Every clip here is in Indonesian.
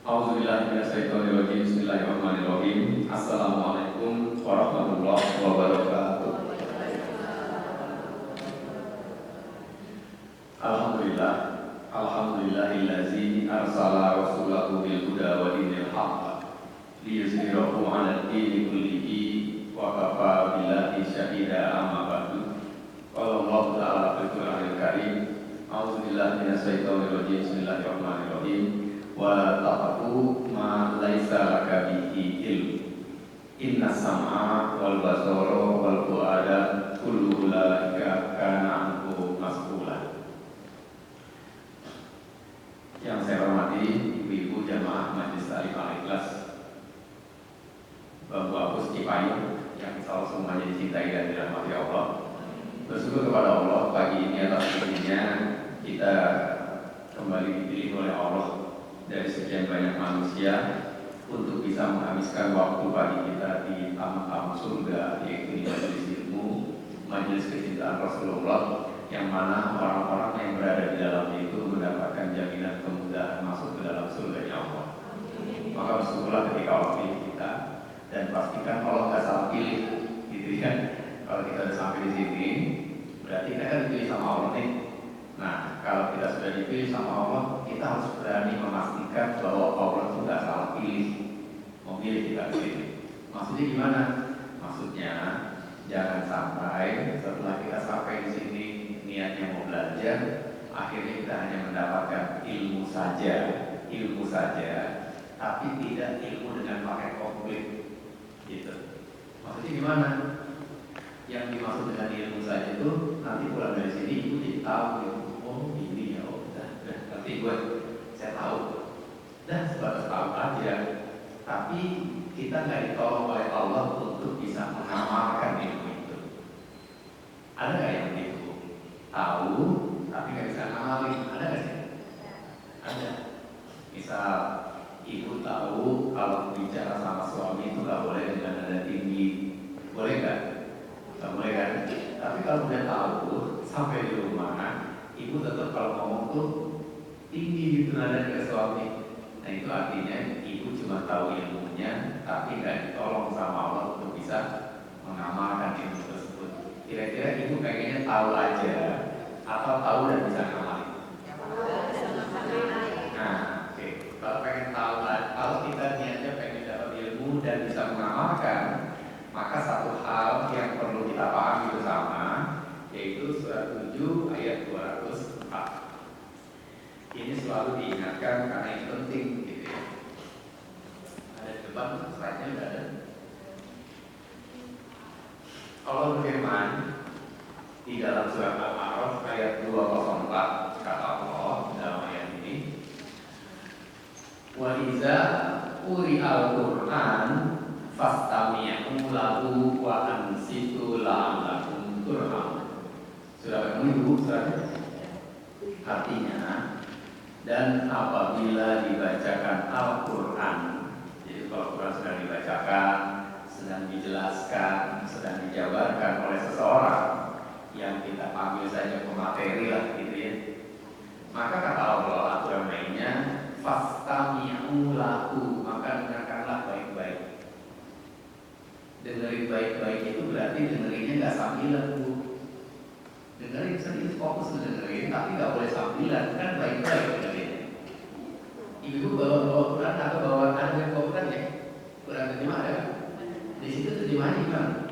A'udzubillahiminasyaitonirrajim. Bismillahirrahmanirrahim. Assalamualaikum warahmatullahi wabarakatuh. Alhamdulillah. Alhamdulillahillazi arsala rasulahu bil huda wa dinil haqq liyuzhirahu 'alad dini kullihi wa kafa billahi syahida amma ba'du. Qala Allah ta'ala fil Qur'anil Karim. A'udzubillahiminasyaitonirrajim. Bismillahirrahmanirrahim. Wa taqfu ma laisa laka bihi ilm. Inna sam'a wal basara wal fu'ada kullu ulaika kana anhu mas'ula. Yang saya hormati ibu-ibu jamaah Majelis Ta'lim Al-Ikhlas, Bapak Cipayung yang insya Allah semuanya dicintai dan dirahmati Allah. Bersyukur kepada Allah pagi ini atas izinnya kita kembali dipilih oleh Allah dari sekian banyak manusia untuk bisa menghabiskan waktu pagi kita di tamu-tamu surga, yaitu di majelis ilmu, majelis kecintaan Rasulullah, yang mana orang-orang yang berada di dalamnya itu mendapatkan jaminan kemudahan masuk ke dalam surga Allah. Maka bersyukurlah ketika Allah pilih kita, dan pastikan Allah nggak salah pilih, gitu kan? Kalau kita sudah sampai di sini, berarti kita kan dipilih sama Allah nih. Nah, kalau kita sudah dipilih sama Allah, kita harus berani memastikan bahwa Allah itu nggak salah pilih, memilih kita sendiri. Maksudnya gimana? Maksudnya jangan sampai setelah kita sampai di sini niatnya mau belajar, akhirnya kita hanya mendapatkan ilmu saja, tapi tidak ilmu dengan paket komplit, gitu. Maksudnya gimana? Yang dimaksud dengan ilmu saja itu nanti pulang dari sini ibu jadi tahu gitu. Oh ini ya, nanti saya tahu. Dan sebatas tahu aja. Tapi kita nggak ditolong oleh Allah untuk bisa mengamalkan ilmu itu. Ada nggak yang begitu? Tahu, tapi nggak bisa ngamalin. Ada nggak sih? Ada. Misal ibu tahu kalau bicara sama suami itu nggak boleh dengan nada tinggi. Boleh nggak? Nggak boleh kan? Tapi kalau udah tahu sampai di rumah, ibu tetap kalau ngomong tuh tinggi gitu nada ke suami. Nah itu artinya ibu cuma tahu ilmunya, tapi nggak ditolong sama Allah untuk bisa mengamalkan ilmu tersebut. Kira-kira ibu pengennya tahu aja atau tahu dan bisa ngamalin? Nah, oke. Kalau pengen tahu, kalau kita niatnya pengen dapat ilmu dan bisa mengamalkan, maka satu hal yang perlu kita pahami bersama, yaitu surat 7 ayat 204. Ini selalu diingatkan karena ini penting, gitu ya. Ada di depan, slide-nya sudah ada. Allah berfirman di dalam surat Al-A'raf ayat 204, kata Allah dalam ayat ini, wa iza quri'al Qur'an fastami'u lahu wa ansitu la'allakum turhamun. Sudah ketemu ibu suratnya? Artinya, dan apabila dibacakan Al-Quran, jadi kalau Quran sedang dibacakan, sedang dijelaskan, sedang dijabarkan oleh seseorang yang kita panggil saja pemateri lah, gitu ya, maka kata Allah aturan mainnya, fastami'u lahu, maka dengarkanlah baik-baik. Dengerin baik-baik itu berarti dengerinnya nggak sambilan, Bu. Dengerin serius, fokus dengerin, tapi nggak boleh sambilan, kan baik-baik dengerin. Ibu bawa Quran atau bawa ada yang bawa Quran ya? Quran terjemah ada kan? Di situ terjemahnya gimana?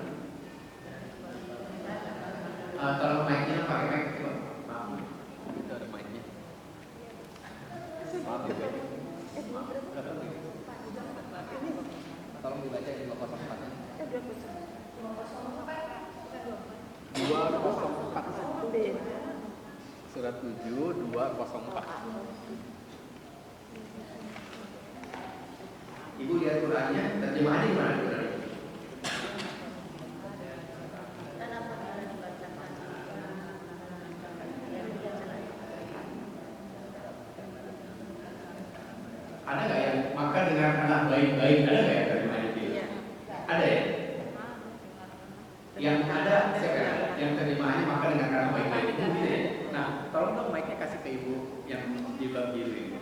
Kalau mic-nya pakai mic, maaf, itu ada mic-nya. Maaf ya, tolong dibaca di 204-nya. 204. Surat 7 204. Ibu lihat Qurannya, terjemahannya gimana Qurannya? Ada nggak yang maka dengarkanlah baik-baik? Ada nggak yang terjemahannya itu? Ada ya? Yang ada siapa yang ada? Yang terjemahannya maka dengarkanlah baik-baik itu gitu ya? Nah, tolong dong mic-nya kasih ke ibu yang di bab biru ini.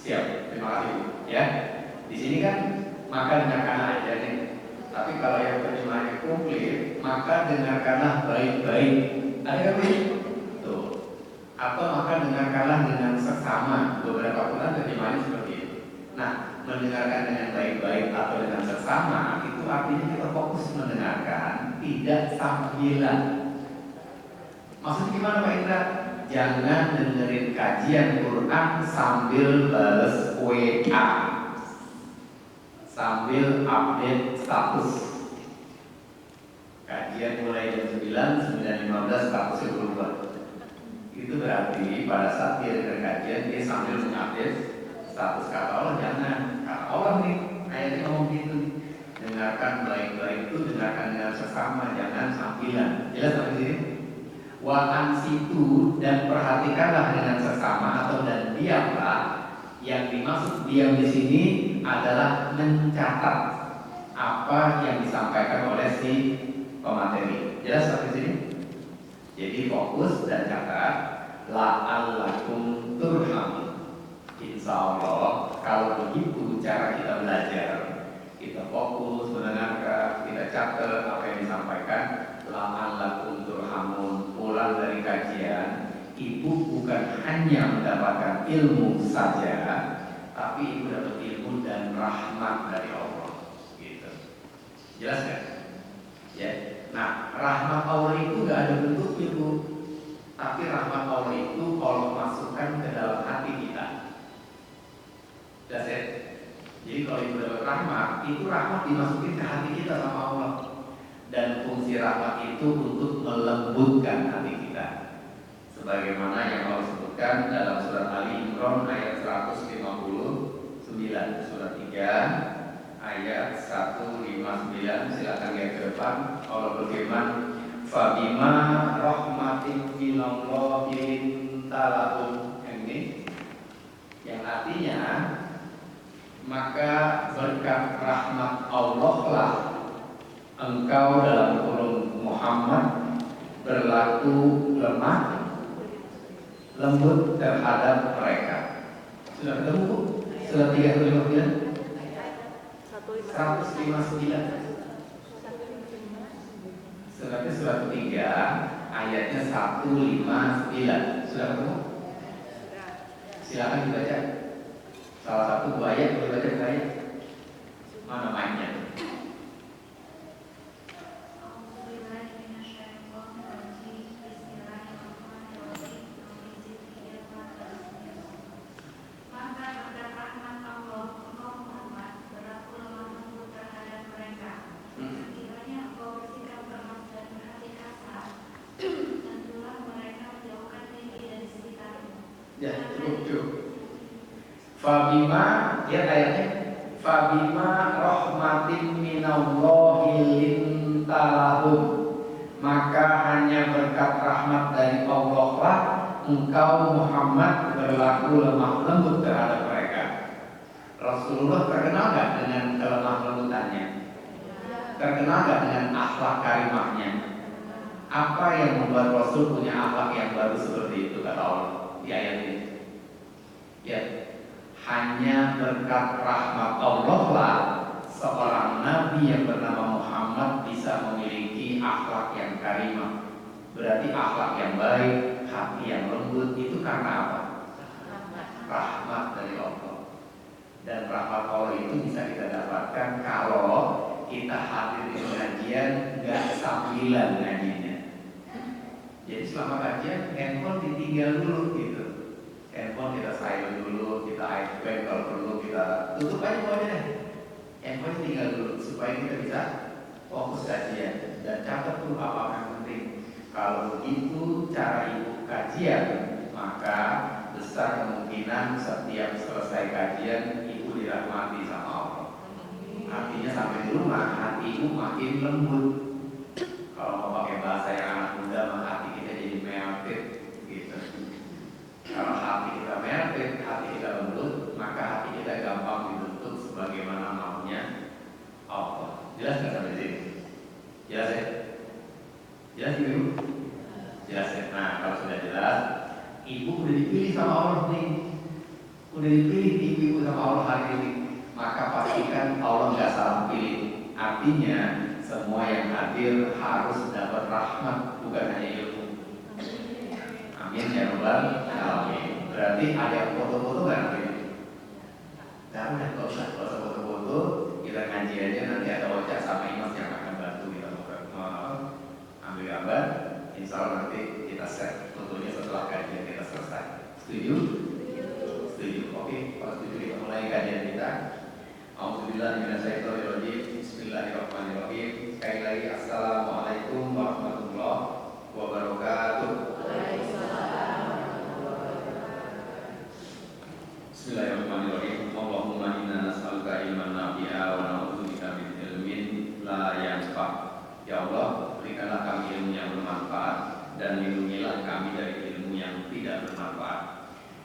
Siap, terima kasih Bu. Ya, di sini kan maka dengarkanlah aja nih. Tapi kalau yang terjemahannya komplit, maka dengarkanlah baik-baik. Ada kan Bu? Tuh. Atau maka dengarkanlah dengan seksama. Beberapa Quran terjemahannya seperti itu. Nah, mendengarkan dengan baik-baik atau dengan seksama itu artinya kita fokus mendengarkan, tidak sambilan. Maksudnya gimana Pak Indra? Jangan dengerin kajian Quran sambil bales WA, sambil update status. Kajian mulai jam 9, 9.15 statusnya berubah. Itu berarti pada saat dia dengar kajian dia sambil mengupdate status. Kata Allah jangan. Kata Allah nih ayatnya ngomong gitu. Dengarkan baik-baik itu dengarkan dengan sesama, jangan sambilan. Jelas sampai sini? Wa ansitu, dan perhatikanlah dengan sesama atau dan diamlah. Yang dimaksud diam di sini adalah mencatat apa yang disampaikan oleh si pemateri. Jelas sampai sini? Jadi fokus dan catat. La'allakum turhamun. Insya Allah kalau begitu cara kita belajar, kita fokus mendengarkan, kita catat apa yang disampaikan. La'allakum turhamun. Pulang dari kajian, ibu bukan hanya mendapatkan ilmu saja, tapi ibu dapat ilmu dan rahmat dari Allah. Gitu. Jelas kan? Ya. Nah, rahmat Allah itu gak ada bentuknya Bu. Tapi rahmat Allah itu kalau masukkan ke dalam hati kita. Jelas ya? Jadi kalau ibu dapat rahmat, itu rahmat dimasukin ke hati kita sama Allah. Dan fungsi rahmat itu untuk melembutkan hati kita, sebagaimana yang Allah sebutkan dalam surat Ali Imran ayat 159, surat 3 ayat 159. Silakan lihat ke depan. Allah berfirman, fabima rahmatin minallahi talahum. Ini yang artinya maka berkat rahmat Allah lah engkau dalam kurung Muhammad berlaku lemah lembut terhadap mereka. Sudah ketemu Bu? Surat 359 159. Suratnya surat 3 ayatnya 159. Sudah ketemu? Silakan dibaca. Salah satu dua ayat boleh baca saya. Mana mainnya? Ya, cukup. Fabima, lihat ayatnya. Fabima rahmatin minallahi lintalahum. Maka hanya berkat rahmat dari Allah lah engkau Muhammad berlaku lemah lembut terhadap mereka. Rasulullah terkenal gak dengan kelemah lembutannya? Terkenal gak dengan akhlak karimahnya? Apa yang membuat Rasul punya akhlak yang baru seperti itu kata Allah di ayat ini? Ya, hanya berkat rahmat Allah lah seorang nabi yang bernama Muhammad bisa memiliki akhlak yang karimah. Berarti akhlak yang baik, hati yang lembut, itu karena apa? Rahmat dari Allah. Dan rahmat Allah itu bisa kita dapatkan kalau kita hadir di pengajian gak sambilan ngajinya. Jadi selama kajian handphone ditinggal dulu gitu. Handphone kita silent dulu, kita iPad kalau perlu kita tutup aja deh. Handphone tinggal dulu supaya kita bisa fokus kajian dan catat tuh apa yang penting. Kalau begitu cara ibu kajian, maka besar kemungkinan setiap selesai kajian ibu dirahmati sama Allah. Artinya sampai di rumah hati ibu makin lembut. Kalau mau pakai bahasa yang anak muda, mah hati kita jadi melted gitu. Kalau hati kita melted, hati kita lembut, maka hati kita gampang dibentuk sebagaimana maunya Allah. Jelas nggak sampai sini? Jelas ya? Jelas ibu? Jelas ya? Nah kalau sudah jelas, ibu udah dipilih sama Allah nih. Udah dipilih ibu artinya semua yang hadir harus dapat rahmat, bukan hanya ilmu. Amin ya rabbal alamin. Berarti ada foto-foto nggak nanti? Jangan, nggak usah foto-foto. Kita ngaji aja, nanti ada Ocha sama Imas yang akan bantu kita ambil gambar. Insya Allah nanti kita share fotonya setelah kajian kita selesai. Setuju? Setuju. Oke, kalau setuju kita mulai kajian kita. Alhamdulillah, Bismillahirrahmanirrahim. Sekali lagi Assalamualaikum warahmatullahi wabarakatuh. Bismillahirrahmanirrahim. Allahumma inna nas'aluka ilman nafi'a wa na'udzubika min ilmin la yanfa'. Ya Allah, berikanlah kami ilmu yang bermanfaat dan lindungilah kami dari ilmu yang tidak bermanfaat.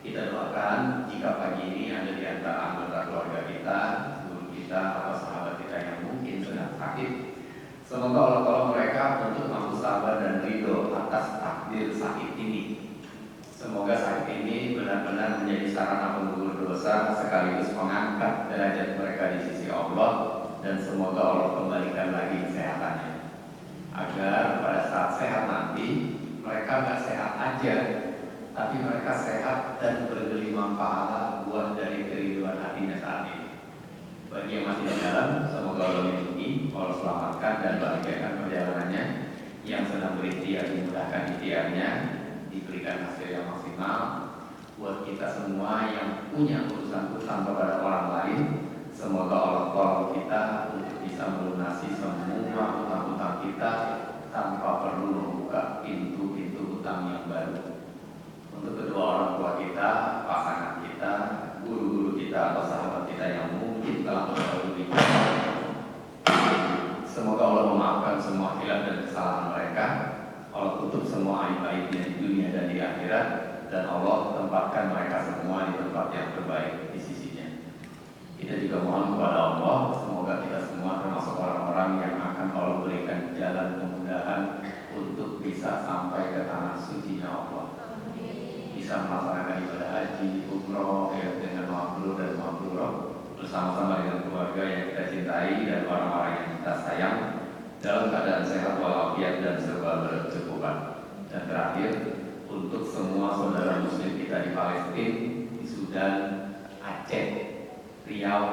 Kita doakan jika pagi ini ada di antara anggota keluarga kita, guru kita atau sahabat kita yang mungkin sedang sakit, semoga Allah tolong mereka untuk mampu sabar dan ridho atas takdir sakit ini. Semoga sakit ini benar-benar menjadi sarana penggugur dosa sekaligus mengangkat derajat mereka di sisi Allah, dan semoga Allah kembalikan lagi kesehatannya, agar pada saat sehat nanti mereka nggak sehat aja, tapi mereka sehat dan bergelimang pahala buat dari kerinduan hatinya saat ini. Bagi yang masih di dalam, semoga Allah lindungi, Allah selamatkan dan bahagiakan perjalanannya. Yang sedang berikhtiar dimudahkan ikhtiarnya, diberikan hasil yang maksimal. Buat kita semua yang punya urusan-urusan kepada orang lain, semoga Allah tolong kita untuk bisa melunasi semua utang-utang kita tanpa perlu membuka pintu-pintu utang yang baru. Untuk kedua orang tua kita, pasangan kita, guru-guru kita atau sahabat kita yang mungkin telah mendahului kita, semoga Allah memaafkan semua khilaf dan kesalahan mereka. Allah tutup semua aib-aibnya di dunia dan di akhirat, dan Allah tempatkan mereka semua di tempat yang terbaik di sisinya. Kita juga mohon kepada Allah, semoga kita semua termasuk orang-orang yang akan Allah berikan jalan kemudahan untuk bisa sampai ke tanah sucinya Allah, bisa melaksanakan ibadah haji, umroh ya, dengan mabrur dan mabrurah, bersama-sama dengan keluarga yang kita cintai dan orang-orang yang kita sayang, dalam keadaan sehat walafiat dan serba berkecukupan. Dan terakhir, untuk semua saudara muslim kita di Palestina, di Sudan, Aceh, Riau,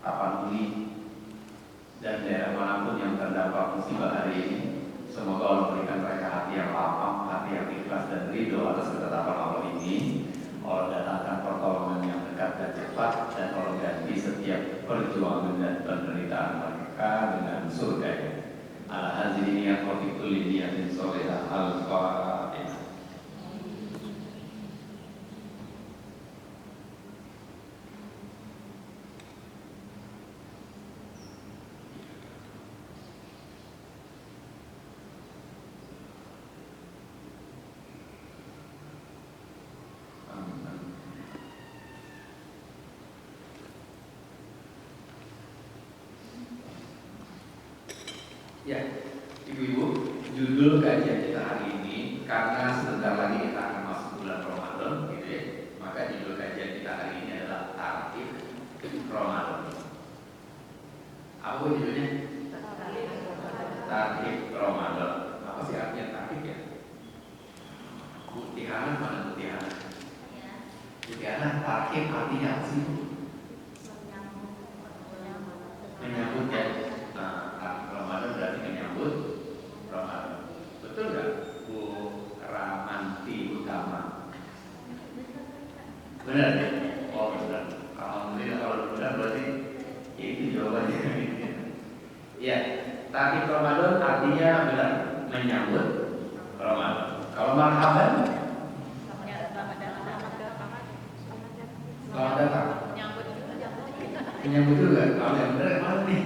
Tapanuli, dan daerah manapun yang terdampak musibah hari ini, semoga Allah berikan mereka hati yang lapang, hati yang ikhlas dan ridho atas ketetapan Allah ini. Allah datangkan pertolongan yang dekat dan cepat, dan Allah ganti setiap perjuangan dan penderitaan mereka dengan surga. Al-Hazini yang wafiqul lidiyatin solehah al-Fatihah. Ya, ibu-ibu, judul kajian kita hari ini, karena sebentar lagi kita akan masuk bulan Ramadan, gitu ya, maka judul kajian kita hari ini adalah Tarhib Ramadan. Apa judulnya? Tarhib Ramadan. Apa sih artinya tarhib ya? Mutiara mana mutiara? Mutiara tarhib artinya apa sih? Menyambut ya. Ramadan berarti menyambut Ramadan. Betul nggak, Bu Ramanti Utama? Benar ya? Oh benar. Alhamdulillah, kalau benar berarti itu jawabannya. Ya, tarhib Ramadan artinya benar, menyambut Ramadan. Kalau marhaban, selamat datang. Menyambut juga. Kalau yang benar mana nih?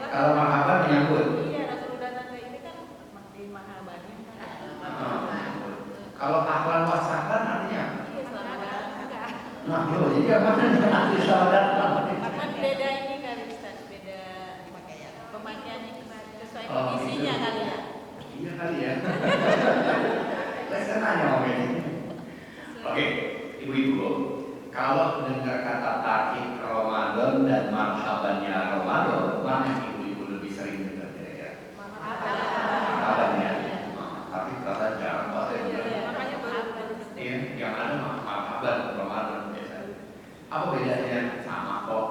Kalau marhaban menyambut. Iya, Rasul datang ke ini kan di marhabannya. Kalau ahlan wa sahlan artinya? Iya, selamat datang. Nah, jadi apa nanti selamat datang? Karena beda ini kan Ustaz, beda pemakaiannya sesuai kondisinya kali ya. Iya kali ya. Saya nanya om ini. Oke, ibu-ibu, Kalau dengar kata tarik Ramadan dan marhabannya Ramadan, mana yang ibu-ibu lebih sering dengar kira-kira? Marhabannya. Tapi kata jarang banget ya. Iya, yang ada marhaban Ramadan biasanya. Apa bedanya sama kok?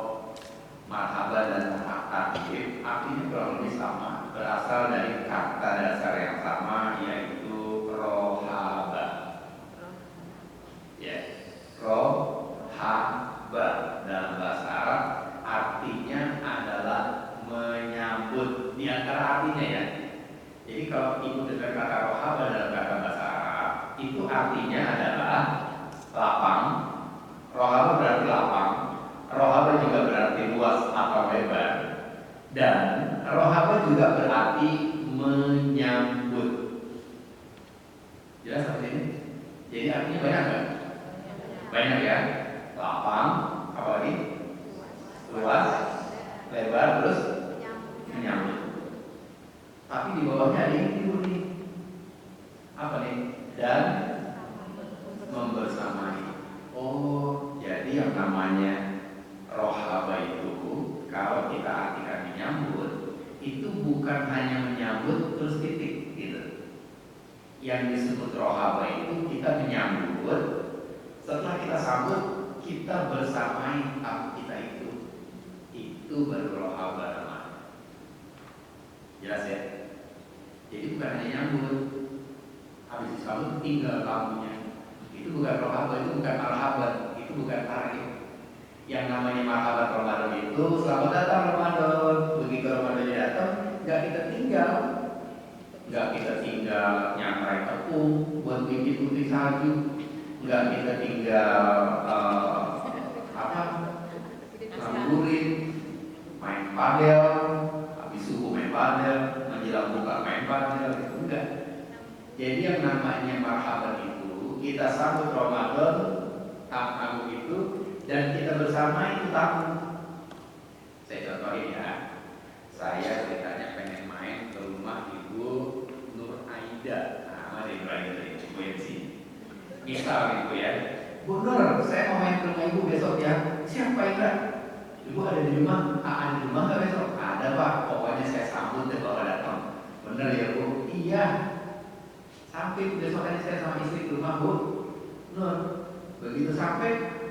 Marhaban dan tarik artinya kurang lebih sama, berasal dari kata dasar yang sama, yaitu rohaba. Ya, rohaba dalam bahasa Arab artinya adalah menyambut. Di antara artinya ya. Jadi kalau ibu dengar kata rohaba dalam kata bahasa Arab, itu artinya adalah lapang. Rohaba berarti lapang. Rohaba juga berarti luas atau lebar. Dan rohaba juga berarti menyambut. Jelas seperti ini? Jadi artinya banyak kan? Banyak ya. Lapang, apa lagi? Luas, lebar, terus menyambut. Tapi di bawahnya ada ini dulu nih. Apa nih? Dan membersamai. Oh, jadi yang namanya rohaba itu, kalau kita artikan menyambut, itu bukan hanya menyambut terus titik gitu. Yang disebut rohaba itu kita menyambut, setelah kita sambut, kita bersamai tamu kita itu baru rohaba namanya. Jelas ya? Jadi bukan hanya nyambut, habis disambut tinggal tamunya. Itu bukan rohaba, itu bukan marhaban, itu bukan tarik. Yang namanya marhaban Ramadan itu selamat datang Ramadan. Begitu Ramadannya datang, nggak kita tinggal nyangrai tepung buat bikin putih salju, nggak kita tinggal ngabuburit, main padel, habis subuh main padel, menjelang buka main padel, itu enggak. Jadi yang namanya marhaban itu kita sambut Ramadan, tamu itu, dan kita bersama itu tamu. Saya contohin ya. Saya ceritanya pengen main ke rumah Ibu Nur Aida. Nah, mari Ibu Aida dari Ibu yang sini. Misal Ibu ya, Bu Nur, saya mau main ke rumah Ibu besok ya. Siapa Ida? Ibu ada di rumah? Ada di rumah nggak besok? Ada Pak. Pokoknya saya sambut deh kalau datang. Bener ya Bu? Iya. Sampai besok tadi saya sama istri ke rumah Bu Nur. Begitu sampai,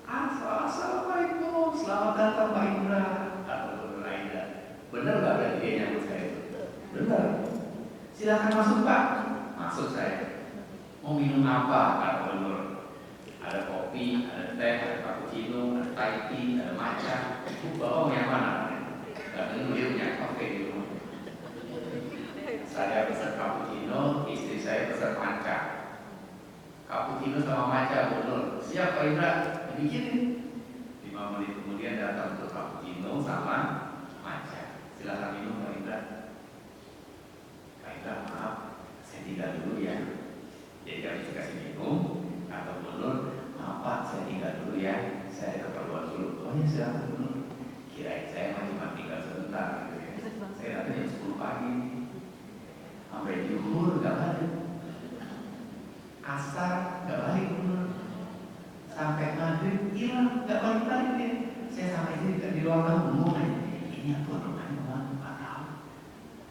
Assalamualaikum, selamat datang Pak Indra. Kata Nur Aida. Benar nggak berarti dia nyambut saya itu? Benar. Silakan masuk Pak. Masuk saya. Mau minum apa? Kata Nur. Ada kopi, ada teh, ada cappuccino, ada Thai tea, ada matcha. Bapak mau yang mana? Gak benar dia punya kafe di rumah. Saya pesan cappuccino, istri saya pesan matcha. Cappuccino sama matcha, Bu Nur. Siap Pak Indra? Bikin 5 menit kemudian datang untuk cappuccino sama matcha. Silahkan minum Pak Indra. Pak Indra, maaf, saya tinggal dulu ya. Jadi kami dikasih minum, atau Bu Nur, maaf Pak, saya tinggal dulu ya. Saya ada keperluan dulu. Oh ya silahkan Bu Nur. Kirain saya cuma tinggal sebentar gitu ya. Saya datang jam 10 pagi. Sampai zuhur gak balik. Asar gak balik Bu Nur. Sampai maghrib hilang, nggak balik dia. Saya sama istri di ruang tamu ngomong aja, ini aku rumahnya kemana? Nggak tahu.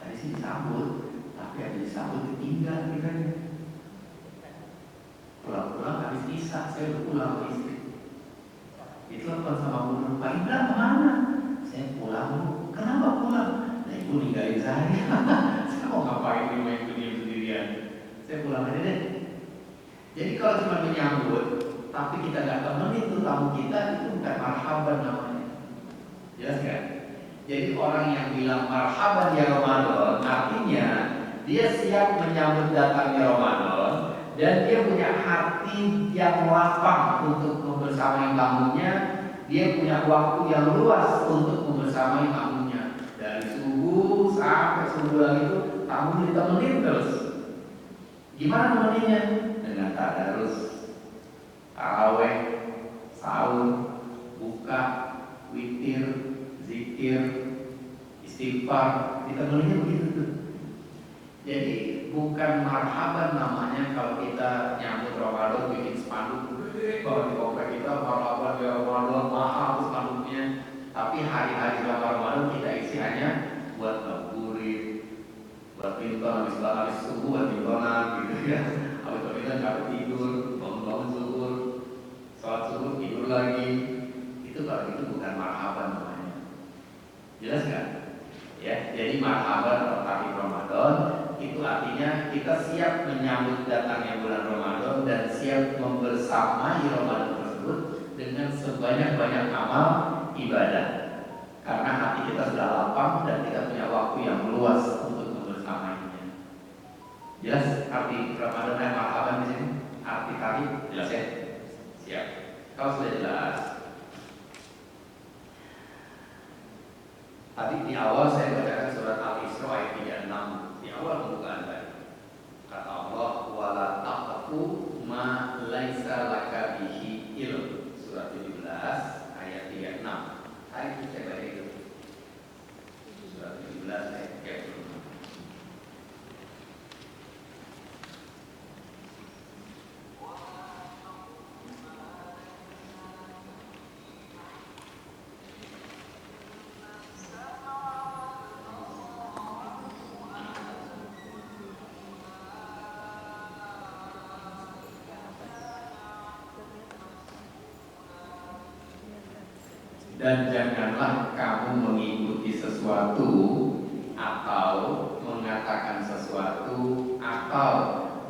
Tadi sih disambut, tapi habis disambut ditinggal kiranya. Pulang-pulang habis isya, saya udah pulang ke istri. Ditelepon sama Bu Nur, Pak Indra kemana? Saya pulang Bu. Kenapa pulang? Nah Ibu ninggalin saya. Saya mau ngapain di rumah Ibu diam sendirian? Saya pulang aja deh. Jadi kalau cuma menyambut, tapi kita nggak temenin tuh tamu kita, itu bukan marhaban namanya. Jelas kan? Jadi orang yang bilang marhaban ya Ramadan, artinya dia siap menyambut datangnya Ramadan dan dia punya hati yang lapang untuk membersamai tamunya. Dia punya waktu yang luas untuk membersamai tamunya. Dari subuh sampai subuh lagi itu tamu ditemenin terus. Gimana temeninnya? Dengan tadarus, taraweh, sahur, buka, witir, zikir, istighfar, ditemeninnya begitu tuh. Jadi bukan marhaban namanya kalau kita nyambut Ramadan bikin spanduk bahwa di komplek kita marhaban membersamai Ramadan tersebut dengan sebanyak-banyak amal ibadah. Karena hati kita sudah lapang dan kita punya waktu yang luas untuk membersamainya. Jelas arti Ramadan yang marhaban di sini? Arti kali jelas ya? Siap. Kalau sudah jelas, tadi di awal saya bacakan surat Al-Isra ayat 36 di awal pembukaan tadi. Kata Allah, wala taqfu ma laisa laka bihi ilm. Surat 17 ayat 36. Hari ini saya baca itu. Surat 17 ayat 36. Dan janganlah kamu mengikuti sesuatu atau mengatakan sesuatu atau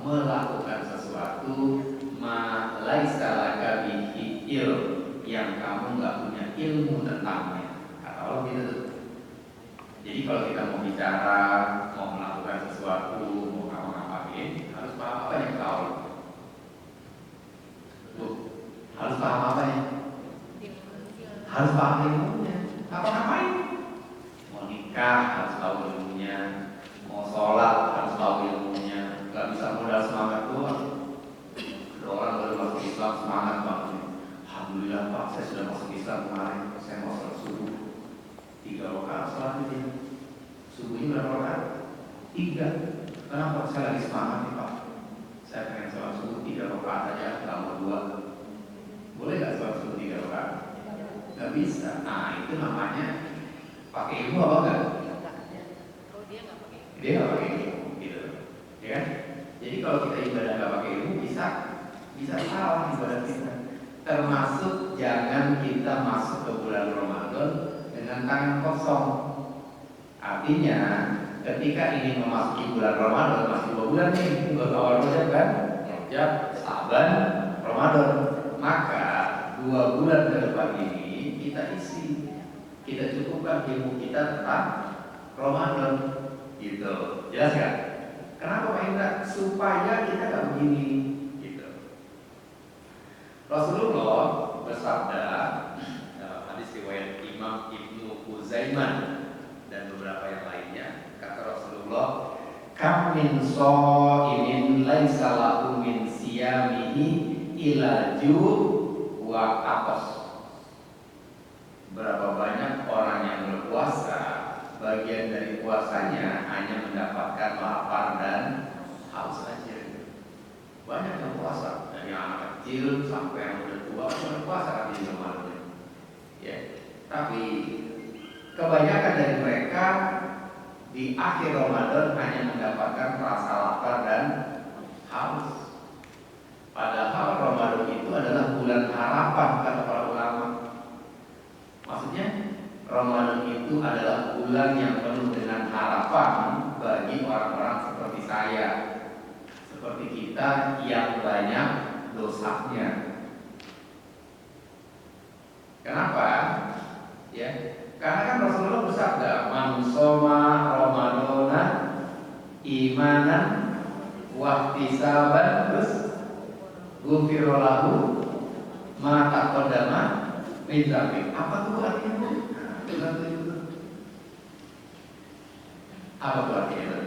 melakukan sesuatu ma laisa laka bihi ilm, yang kamu nggak punya ilmu tentangnya. Kata Allah gitu. Jadi kalau kita mau bicara, mau melakukan sesuatu, mau ngapa-ngapain, harus paham apa yang tahu. Harus paham apa ya? Harus paham ilmunya. Apa-ngapain? Mau nikah harus tahu ilmunya, mau sholat harus tahu ilmunya. Gak bisa modal semangat doang. Ada orang baru masuk Islam semangat banget. Alhamdulillah Pak, saya sudah masuk Islam kemarin. Saya mau sholat subuh 3 rakaat sholat ini. Subuhnya berapa rakaat? 3. Kenapa? Saya lagi semangat nih Pak. Saya pengen sholat subuh 3 rakaat aja, nggak mau 2. Boleh nggak sholat subuh 3 rakaat? Gak bisa. Nah itu namanya pakai ilmu apa enggak? Oh, dia nggak pakai ilmu. Dia nggak pakai ilmu, gitu, ya kan? Jadi kalau kita ibadah nggak pakai ilmu bisa salah ibadah kita. Termasuk jangan kita masuk ke bulan Ramadan dengan tangan kosong. Artinya ketika ingin memasuki bulan Ramadan, masih 2 bulan nih, bulan awal Rajab kan? Rajab, Saban, Ramadan. Maka 2 bulan ke depan ini kita isi, kita cukupkan ilmu kita tentang Ramadan, gitu. Jelas kan? Kenapa Pak Indra? Supaya kita gak begini, gitu. Rasulullah bersabda dalam hadis riwayat Imam Ibnu Utsaiman dan beberapa yang lainnya, kata Rasulullah, kam min shaimin laisa lahu min siyamihi ila ju' wa atas. Berapa banyak orang yang berpuasa, bagian dari puasanya hanya mendapatkan lapar dan haus saja. Banyak yang puasa, dari anak kecil sampai yang udah tua berpuasa kan di Ramadan. Ya, tapi kebanyakan dari mereka di akhir Ramadan hanya mendapatkan rasa lapar dan haus. Padahal Ramadan itu adalah bulan harapan kata para ulama. Maksudnya Ramadan itu adalah bulan yang penuh dengan harapan bagi orang-orang seperti saya, seperti kita yang banyak dosanya. Kenapa? Ya, karena kan Rasulullah bersabda, "Man shoma Ramadana imanan wa ihtisaban terus ghufira lahu ma taqaddama min dzambi." Apa tuh artinya? Apa tuh artinya?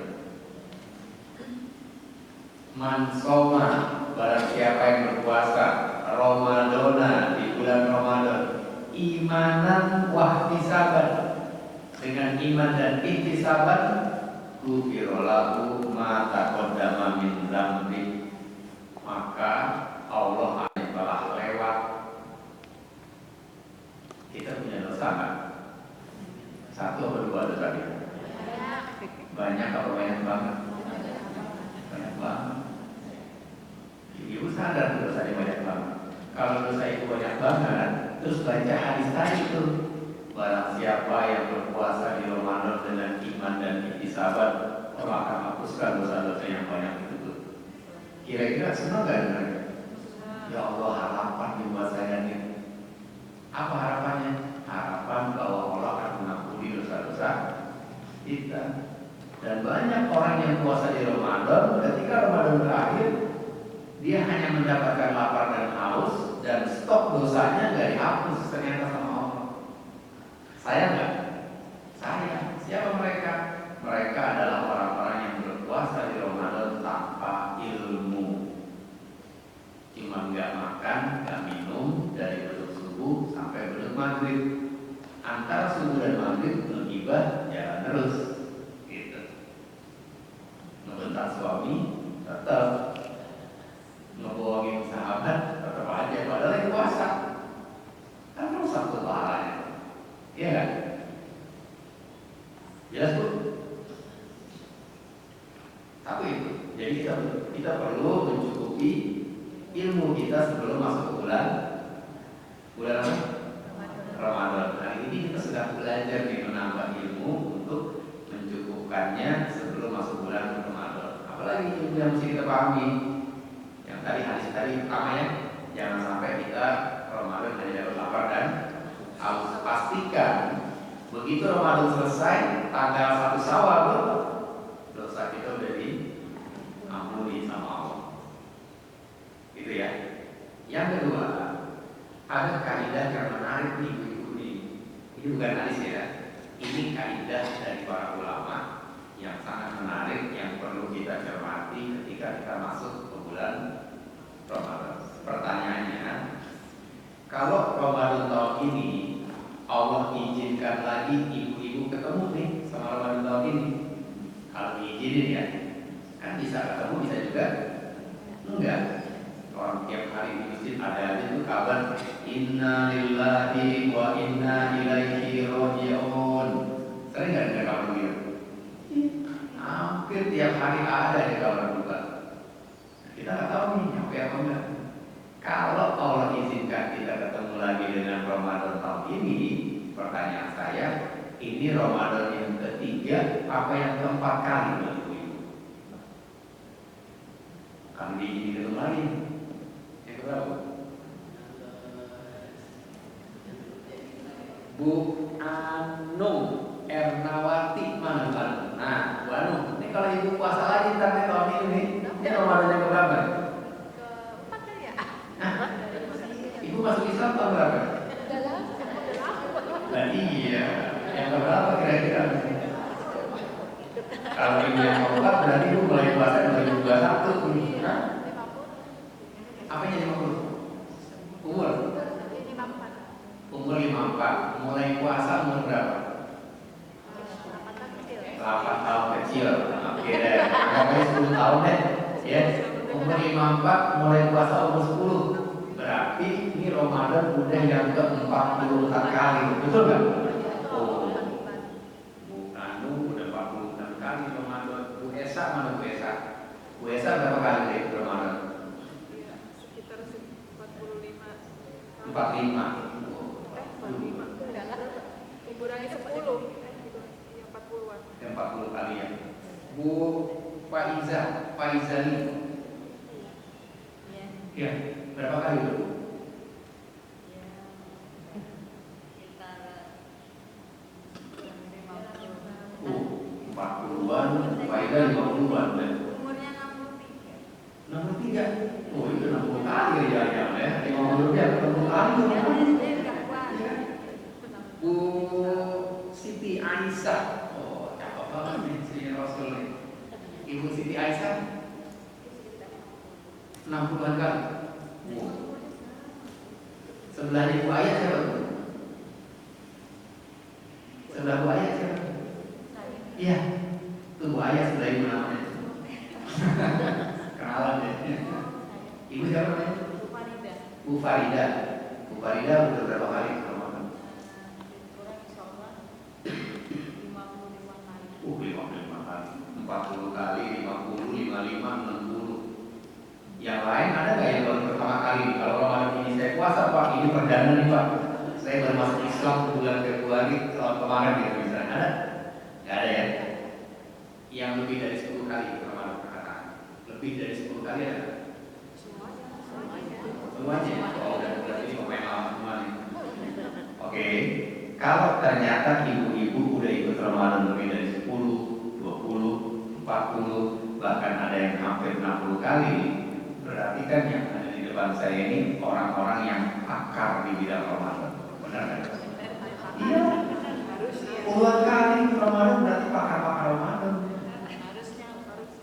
Man shoma, barang siapa yang berpuasa Ramadana di bulan Ramadan imanan wa ihtisaban, dengan iman dan ihtisaban, ghufira lahu ma taqaddama min dzambi, maka Allah akan telah lewat. Kita punya dosa kan? 1 atau 2 dosa kita? Banyak atau banyak banget? Banyak banget. Ibu sadar dosanya banyak banget. Kalau dosa itu banyak banget, terus baca hadis tadi itu, barang siapa yang berpuasa di Ramadan dengan iman dan ihtisaban, Allah akan hapuskan dosa-dosa yang banyak itu. Kira-kira senang gak mereka? Ya Allah, harapan dibuat saya nih. Apa harapannya? Harapan bahwa Allah akan mengampuni dosa-dosa kita. Dan banyak orang yang puasa di Ramadan, ketika Ramadan berakhir, dia hanya mendapatkan lapar dan haus, dan stok dosanya nggak dihapus ternyata sama Allah. Saya nggak? Saya. Siapa mereka? Mereka adalah orang-orang yang berpuasa di Ramadan tanpa ilmu. Cuma nggak makan, nggak minum dari beduk subuh sampai beduk maghrib. Antara subuh dan maghrib menghibah jalan terus. Ngebentak suami tetap, ngebohongin sahabat tetap aja, padahal yang puasa kan rusak tuh pahalanya, iya kan? Jelas Bu? Tapi itu, jadi kita perlu mencukupi ilmu kita sebelum masuk ke bulan apa? Ramadan. Hari ini kita sedang belajar nih menambah ilmu untuk mencukupkannya sebelum masuk bulan Ramadan. Apalagi ilmu yang mesti kita pahami. Yang tadi hadis tadi pertamanya, jangan sampai kita Ramadan hanya dapat lapar dan haus. Pastikan begitu Ramadan selesai, tanggal 1 Syawal dosa kita udah diampuni sama Allah. Gitu ya. Yang kedua, ada kaidah yang menarik nih ibu-ibu nih. Ini bukan hadis ya. Ini kaidah dari para ulama yang sangat menarik yang perlu kita cermati ketika kita masuk ke bulan Ramadan. Pertanyaannya, kalau Ramadan tahun ini Allah izinkan lagi ibu-ibu ketemu nih sama Ramadan tahun ini, kalau diizinin ya, kan bisa ketemu, bisa juga enggak. Orang tiap hari di masjid ada itu kabar inna lillahi wa inna ilaihi raji'un. Sering nggak dengar kabar begitu? Hampir tiap hari ada di kabar duka. Kita nggak tahu nih nyampe apa enggak. Kalau Allah izinkan kita ketemu lagi dengan Ramadan tahun ini, pertanyaan saya, ini Ramadan yang ketiga apa yang keempat kali bagi ibu? Kami diizinin ketemu lagi. Yang keberapa? Bu Anung Ernawati mana Bu Anung? Nah, Bu Anung, ini kalau ibu puasa lagi ntar nih tahun ini, ini Ramadan yang keberapa? Keempat kali ya? Ibu masuk Islam tahun berapa? Udah lama. Nah iya, yang keberapa kira-kira? Kalau ibu yang keempat berarti ibu mulai puasa 2021. Hah? Apanya 50? Umur? Umur 54. Mulai puasa umur berapa? 8 tahun kecil. Oke deh, pokoknya 10 tahun deh. Ya, umur 54 mulai puasa umur 10. Berarti ini Ramadan udah yang ke-44 kali. Betul nggak? Oh, Bu Anu udah 46 kali Ramadan. Bu Esa mana Bu Esa? Bu Esa berapa kali deh Ramadan? Sekitar 45. 45. Kurangi 10. Yang 40-an. Yang 40 kali ya. Bu Faizali. Ya, berapa kali Bu? Ya, sekitar 40-an, Faizal 50-an deh. umurnya 63. 63. Oh, itu 60 kali ya ya. 50 ya, 60 kali tuh. Bu Siti Aisyah. Oh, cakep banget nih si Rasul nih. Ibu Siti Aisyah 60-an kali. Sebelahnya Bu Ayah siapa tuh? Sebelah Bu Ayah siapa? Iya, itu Bu Ayah sebelah ibu namanya. Kenalan ya. Ibu siapa namanya? Bu Farida. Bu Farida. Bu Farida udah berapa kali Ramadan? Kurang insya Allah 55 kali. 55 kali. 40 kali, 50, 55, 60. Yang lain ada nggak yang baru pertama kali? Kalau Ramadan ini saya puasa Pak, ini perdana nih Pak. Saya baru masuk Islam bulan Februari tahun kemarin gitu misalnya. Ada? Nggak ada ya? Yang lebih dari 10 kali Ramadan perkataan. Lebih dari 10 kali ada? Semuanya. Semuanya. Oh, berarti pemain lama semua nih. Oke. Kalau ternyata ibu-ibu udah ikut Ramadan lebih dari 10, 20, 40, bahkan ada yang hampir 60 kali, berarti kan yang ada di depan saya ini orang-orang yang pakar di bidang Ramadan. Benar kan? Iya. Puluhan kali Ramadan berarti pakar-pakar Ramadan.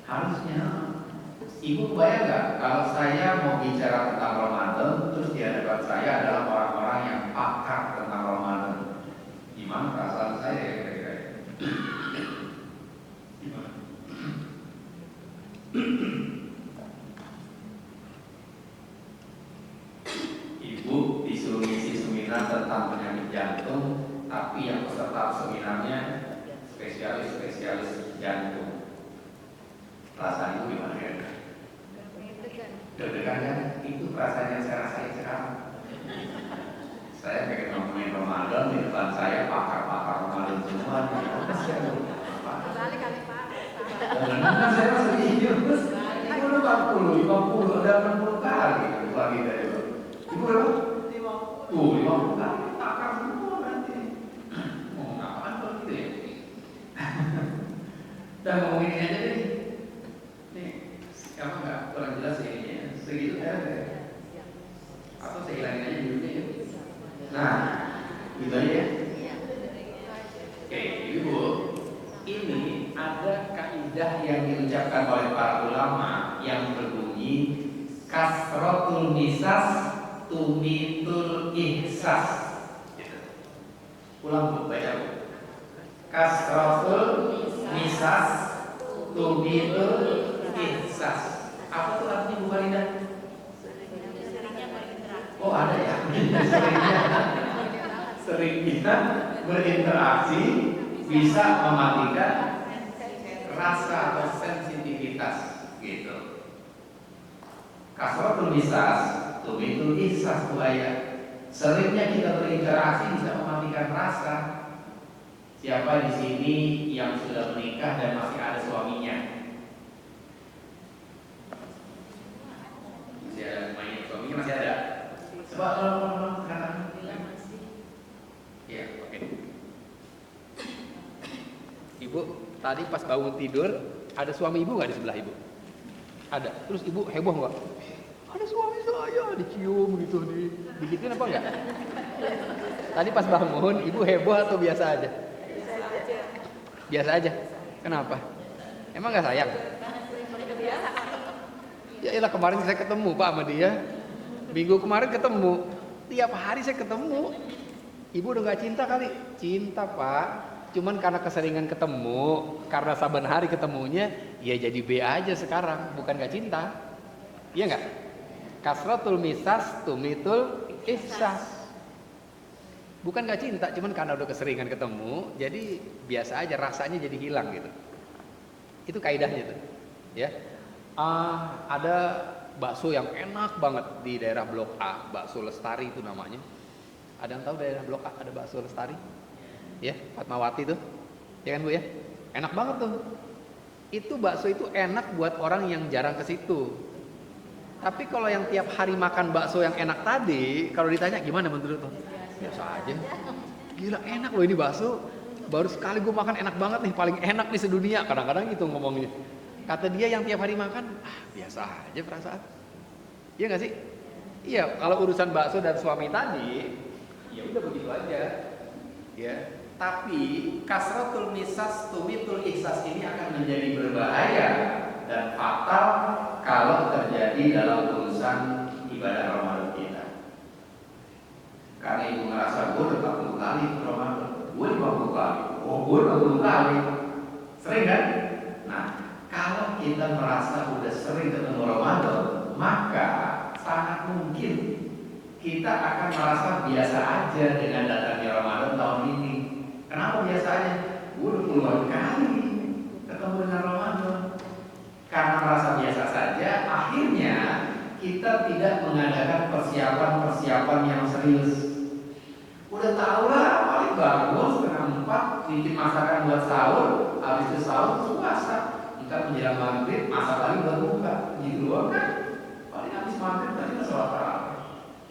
Harusnya. Ibu bayang nggak kalau saya mau bicara tentang Ramadan, terus di hadapan saya adalah orang-orang yang pakar tentang Ramadan. Gimana perasaan saya ya kira-kira? Gimana? Ibu disuruh ngisi seminar tentang penyakit jantung, tapi yang peserta seminarnya spesialis jantung. Perasaan ibu gimana ya? Deg-degan kan? Itu perasaan yang saya rasain sekarang. Saya pengen ngomongin Ramadan, di depan saya pakar-pakar Ramadan semua. Kali Pak. Benar, saya serius. Ibu udah 40, 50, ada 60 kali lagi dari itu. Ibu berapa? 50. Tuh, 50 kali pakar semua berarti. Mau ngapain kalau gitu ya? Dan ngomongin ini aja deh. Nih, kamu nggak kurang jelas ini ya? Segitu ada. Atau saya hilangin aja dulunya ya? Nah, gitu aja ya. Oke, Ibu, ini ada kaidah yang diucapkan oleh para ulama yang berbunyi kasratul misas tumitul ihsas. Ulang Bu, baca Bu. Kasratul misas tumitul ihsas. Apa tuh artinya Bu Farida? Oh ada ya. Seringnya berinteraksi bisa mematikan rasa atau sensitivitas gitu. Kasratul misas tumitul ihsas tuh ayat. Seringnya kita berinteraksi bisa mematikan rasa. Siapa di sini yang sudah menikah dan masih ada suaminya? Masih ada suaminya masih ada. Coba tolong sekarang. Ya, oke. Ibu, tadi pas bangun tidur, ada suami ibu nggak di sebelah ibu? Ada. Terus ibu heboh nggak? Ada suami saya, dicium gitu, digituin apa enggak? Tadi pas bangun, ibu heboh atau biasa aja? Biasa aja. Kenapa? Emang nggak sayang? Ya iyalah, kemarin saya ketemu Pak sama dia. Minggu kemarin ketemu. Tiap hari saya ketemu. Ibu udah nggak cinta kali? Cinta Pak. Cuman karena keseringan ketemu, karena saban hari ketemunya, ya jadi B aja sekarang, bukan nggak cinta. Iya nggak? Kasratul misas tumitul ihsas. Bukan nggak cinta, cuman karena udah keseringan ketemu, jadi biasa aja, rasanya jadi hilang gitu. Itu kaidahnya tuh, ya. Ada bakso yang enak banget di daerah Blok A, bakso Lestari itu namanya. Ada yang tahu daerah Blok A ada bakso Lestari? Ya, Fatmawati tuh, ya kan Bu ya? Enak banget tuh. Itu bakso itu enak buat orang yang jarang ke situ. Tapi kalau yang tiap hari makan bakso yang enak tadi, kalau ditanya gimana menurut lo? Biasa aja. Gila enak loh ini bakso. Baru sekali gue makan enak banget nih, paling enak nih sedunia. Kadang-kadang gitu ngomongnya. Kata dia yang tiap hari makan, biasa aja perasaan. Iya nggak sih? Iya, kalau urusan bakso dan suami tadi, ya udah begitu aja. Ya. Tapi kasratul misas tumitul ihsas ini akan menjadi berbahaya dan fatal kalau terjadi dalam urusan ibadah Ramadan kita. Karena ibu ngerasa gue udah 40 kali Ramadan, gue 50 kali, gue 20 kali, sering kan? Nah, kalau kita merasa udah sering ketemu Ramadan, maka sangat mungkin kita akan merasa biasa aja dengan datangnya Ramadan tahun ini. Kenapa biasanya? Gue udah puluhan kali ketemu dengan Ramadan. Karena merasa biasa saja, akhirnya kita tidak mengadakan persiapan-persiapan yang serius. Udah tahu lah, paling bangun setengah 4, bikin masakan buat sahur, habis itu sahur puasa. Ntar menjelang maghrib, masak lagi buat buka. Gitu doang kan? Paling habis maghrib tadi kita sholat tarawih.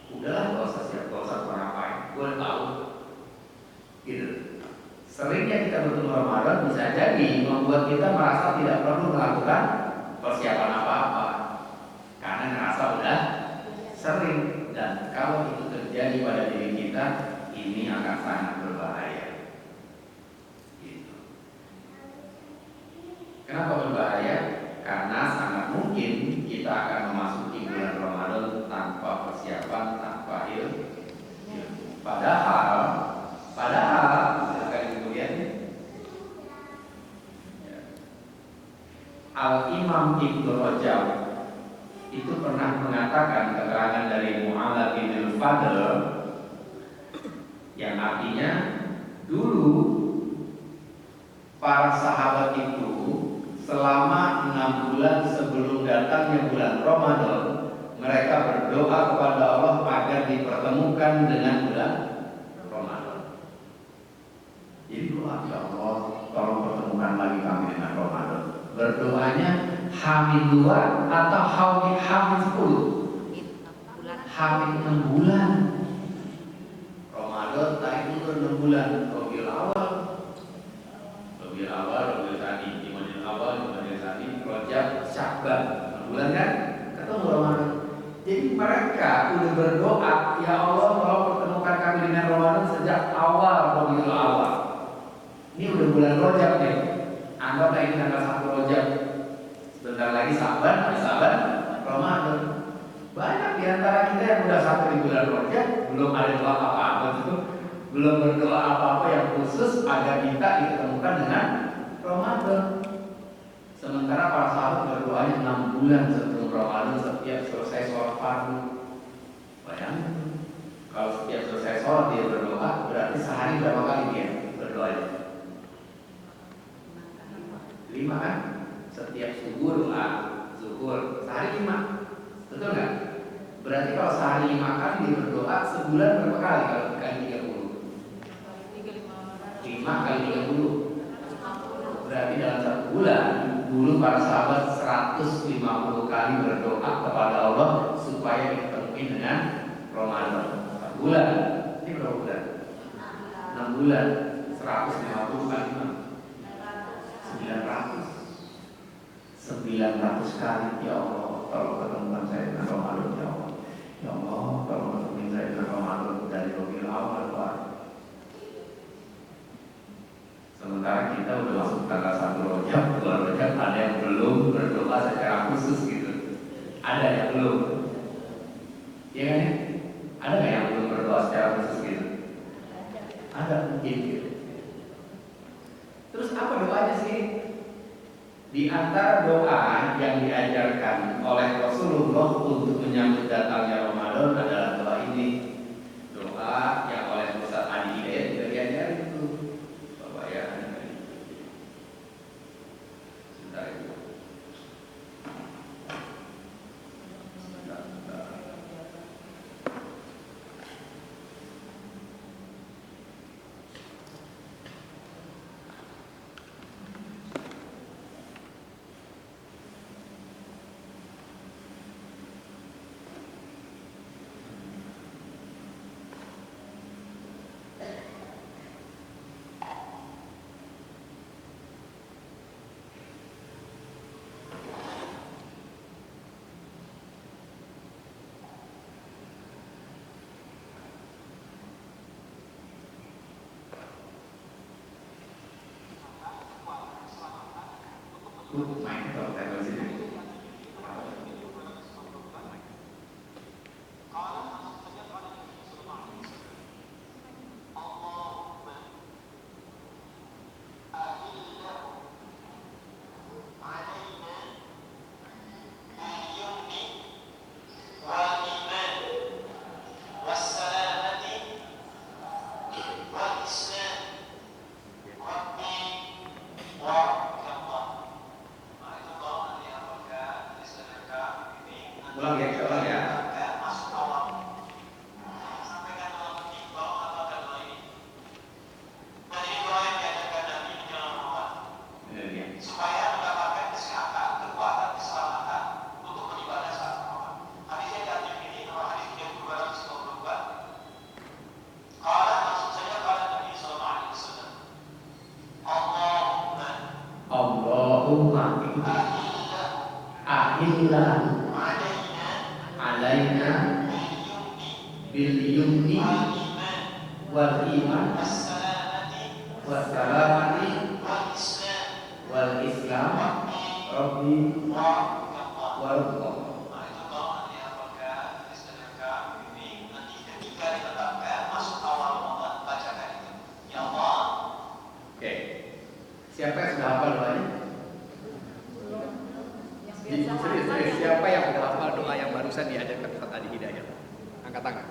Udahlah gak usah siap, gak usah ngapain, gue udah tahu. Gitu. Seringnya kita bertemu Ramadan bisa jadi membuat kita merasa tidak perlu melakukan persiapan apa-apa karena ngerasa udah sering, dan kalau itu terjadi pada diri kita ini akan sangat berbahaya. Gitu. Kenapa berbahaya? Karena sangat mungkin kita akan memasuki bulan Ramadan tanpa persiapan, tanpa ilmu. Padahal Al-Imam Ibnu Rajab itu pernah mengatakan keterangan dari Mu'alla bin Al-Fadl yang artinya dulu para sahabat itu selama 6 bulan sebelum datangnya bulan Ramadan mereka berdoa kepada Allah agar dipertemukan dengan bulan Ramadan. Jadi doa, ya Allah tolong pertemukan lagi kami dengan Ramadan. Berdoanya H-2 atau H-10 H-6 bulan. Ramadan tak itu 6 bulan. Rabiul Awal, Rabiul Tsani, Jumadil Awal, Jumadil Tsani, Rajab, Sya'ban, 6 bulan kan? Ketemu Ramadan. Jadi mereka udah berdoa, ya Allah tolong pertemukan kami dengan Ramadan sejak awal Rabiul Awal. Ini udah bulan Rajab nih. Anggaplah ini tanggal 1 Rajab. Sebentar lagi Sya'ban, habis Sya'ban Ramadan. Banyak di antara kita yang udah sampai di bulan Rajab belum ada doa apa-apa tuh. Belum berdoa apa-apa yang khusus agar kita ditemukan dengan Ramadan. Sementara para sahabat berdoanya 6 bulan sebelum Ramadan setiap selesai sholat fardu. Bayangin, kalau setiap selesai sholat dia berdoa, berarti sehari berapa kali dia berdoanya? 5 kan? Setiap subuh doa, zuhur, sehari 5. Betul nggak? Berarti kalau sehari 5 kali dia berdoa, sebulan berapa kali kalau kali 30? 5 kali 30. Berarti dalam 1 bulan dulu para sahabat 150 kali berdoa kepada Allah supaya ditemukan dengan Ramadan. 1 bulan. Ini berapa bulan? 6 bulan. 150 kali 900 kali. Ya Allah tolong ketemukan saya dengan Ramadan. Ya Allah, ya Allah tolong ketemukan saya dengan Ramadan dari Rabiul Awal. Sementara kita udah masuk tanggal 1 Rajab, 2 Rajab, ada yang belum berdoa secara khusus gitu. Ada yang belum. Iya kan ya? Ada nggak yang belum berdoa secara khusus gitu? Ada mungkin gitu. Terus apa doanya sih? Di antara doa yang diajarkan oleh Rasulullah untuk menyambut datangnya Ramadan adalah doa ini. Doa yang oleh Ustaz Adi Hidayat juga diajarin itu. Bapak ya. Sebentar itu. Main kalau table sini. ahillahu alaina bil yumni wal iman wassalamati wal islam rabbi wa rabbukum. Oke, siapa yang sudah hafal doanya? Serius, siapa yang sudah hafal doa yang barusan diajarkan Ustaz Adi Hidayat? Angkat tangan.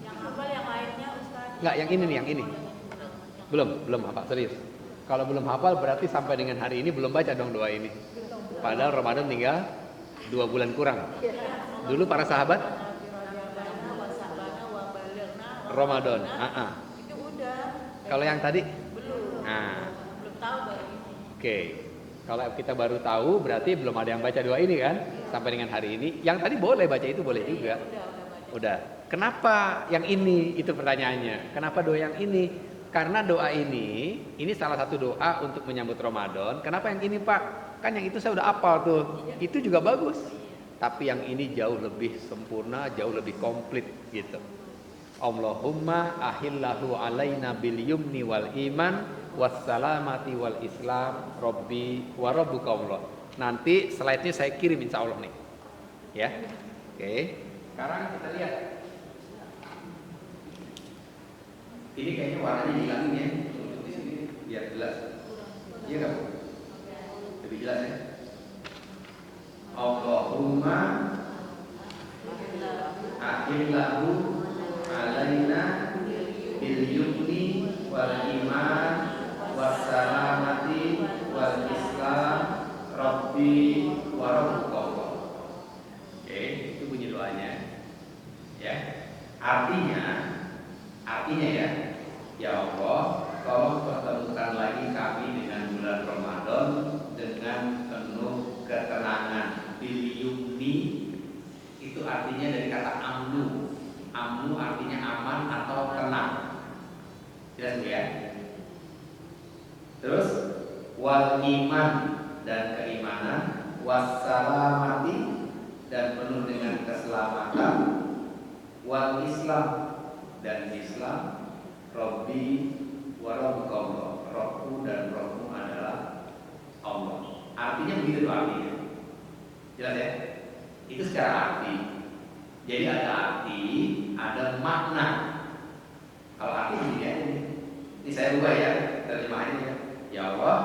Yang hafal yang lainnya Ustaz. Enggak, yang ini nih, yang ini. Belum hafal, serius. Kalau belum hafal berarti sampai dengan hari ini belum baca dong doa ini. Padahal Ramadan tinggal 2 bulan kurang. Dulu para sahabat Ramadan. Itu udah. Kalau yang tadi? Belum. Nah, Belum tahu baru ini. oke. Kalau kita baru tahu berarti belum ada yang baca doa ini kan? Sampai dengan hari ini. Yang tadi boleh baca itu boleh juga. Udah. Kenapa yang ini? Itu pertanyaannya. Kenapa doa yang ini? Karena doa ini salah satu doa untuk menyambut Ramadan. Kenapa yang ini Pak? Kan yang itu saya udah hafal tuh. Itu juga bagus. Tapi yang ini jauh lebih sempurna, jauh lebih komplit gitu. Allahumma ahillahu alaina bil yumni wal iman wassalamati wal islam rabbi wa rabbuka Allah. Nanti slide-nya saya kirim insya Allah nih. Ya. Oke. Sekarang kita lihat. Ini kayaknya warnanya dihilangin ya. Untuk di sini biar jelas. Iya enggak, Bu? Lebih jelas ya. Allahumma ahillahu alaina bil yumni wal iman wassalamati wal islam rabbi wa rabbuka. Oke, itu bunyi doanya. Ya. Artinya ya Allah, tolong pertemukan lagi kami dengan bulan Ramadan dengan penuh ketenangan. Bil yumni itu artinya dari kata amnu. Amnu artinya aman atau tenang. Jelas ya? Terus wal iman dan keimanan, wassalamati dan penuh dengan keselamatan, wal islam dan Islam, Rabbi wa rabbukum, Rabbku dan Rabbmu adalah Allah. Artinya begitu tuh artinya. Jelas ya? Itu secara arti. Jadi ada arti, ada makna. Kalau arti ini ya, ini saya ubah ya terjemahannya. Ya Allah,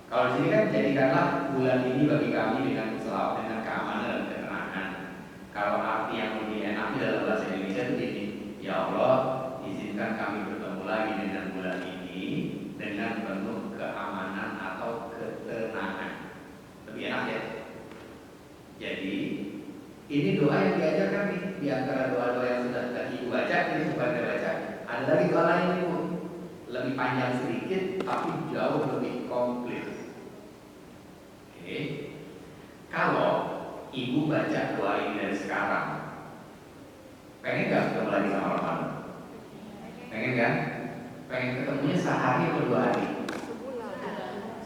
kalau di sini kan jadikanlah bulan ini bagi kami dengan selamat, dengan keamanan dan ketenangan. Kalau arti yang lebih enak dalam bahasa Indonesia itu ini. Ya Allah, izinkan kami bertemu lagi dengan bulan ini dengan penuh keamanan atau ketenangan. Lebih enak ya. Jadi ini doa yang diajarkan nih di antara doa-doa yang sudah tadi Ibu baca, ini sebagai baca. Ada lagi doa lain nih Bu, lebih panjang sedikit tapi jauh lebih komplit. Oke. Kalau Ibu baca doa ini dari sekarang, pengen gak ketemu lagi sama Ramadan? Pengen kan? Pengen ketemunya sehari atau 2 hari?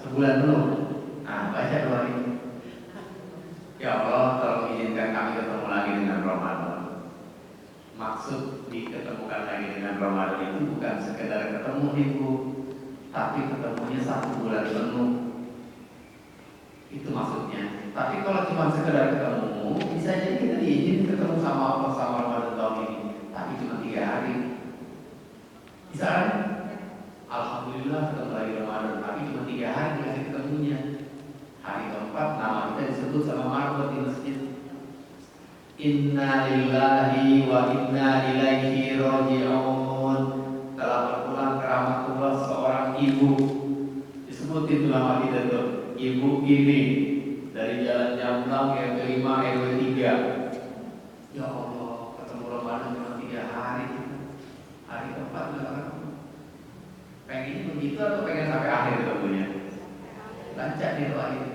Sebulan penuh. Nah, baca doa ini. Ya Allah, tolong izinkan kami ketemu lagi dengan Ramadan. Maksud diketemukan lagi dengan Ramadan itu bukan sekedar ketemu Ibu, tapi ketemunya 1 bulan penuh. Itu maksudnya. Tapi kalau cuma sekedar ketemu, bisa jadi kita diizin ketemu sama Allah sama Ramadan tahun ini, tapi cuma 3 hari. Bisa kan? Alhamdulillah ketemu lagi Ramadan, tapi cuma 3 hari dikasih ketemunya. Hari keempat nama kita disebut sama marbot di masjid. Inna lillahi wa inna ilaihi raji'un. Telah berpulang ke rahmatullah seorang ibu. Disebutin nama kita tuh. Ibu ini dari Jalan Jamblang RW 5 RW 3. Ya Allah, ketemu Ramadan cuma 3 hari. Hari keempat udah. Pengennya begitu atau pengen sampai akhir ketemunya? Baca nih doa ini.